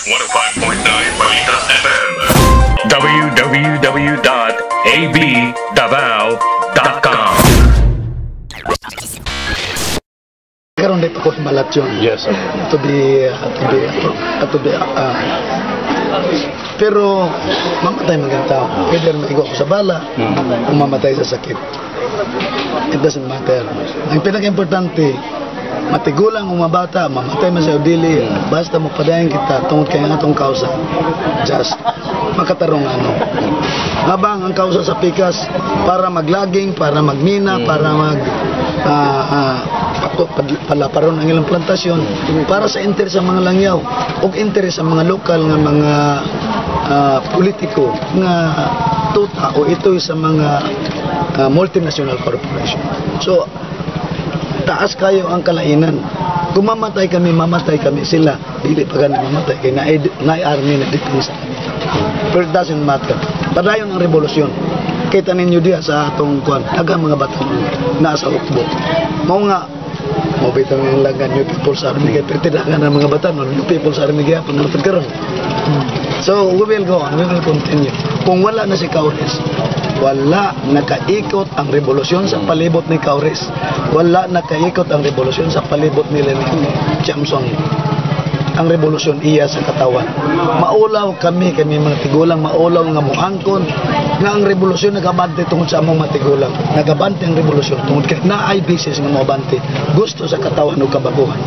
105.9 Balitas FM. www.abdavao.com. Karon day pa ko malatyon. Yes, sir. Pero mamatay mga tao. Pwede rin maigo ko sa bala o mamatay sa sakit. It doesn't matter. Ang pinaka-importante, matigulang o mabata, mamatay man sa dili, basta magpadayan kita tungod kay nga itong kausa. Just makatarong ano. Habang ang kausa sa pikas para maglaging, para magmina, para palaparon ang ilang plantasyon, para sa interes sa mga langyaw o interes sa mga lokal nga mga politiko nga tuta o ito sa mga multinational corporation. So taas kayo ang kalainan. Kung mamatay kami sila. Dili pa ganun mamatay. Kaya na-army na depensa kami. But it doesn't matter. Padayon ang revolusyon. Kita ninyo diya sa atong kuwan. Dagang mga batang nasa ukbo. Mao nga, mabitang yung lagan New People's Army. Kaya pertidagan ng mga batang New People's Army kaya pangatod karon. So we will go on. We will continue. Kung wala na si Caures, wala nakaikot ang revolusyon sa palibot ni Caures. Wala nakaikot ang revolusyon sa palibot ni Chamson. Ang revolusyon iya sa katawan. Maulaw kami mga tigulang, maulaw nga muangkon nga ang revolusyon nagabante tungod sa among matigulang. Nagabante ang revolusyon tungod kay naay bisis nga moabante. Gusto sa katawan o kabaguhan.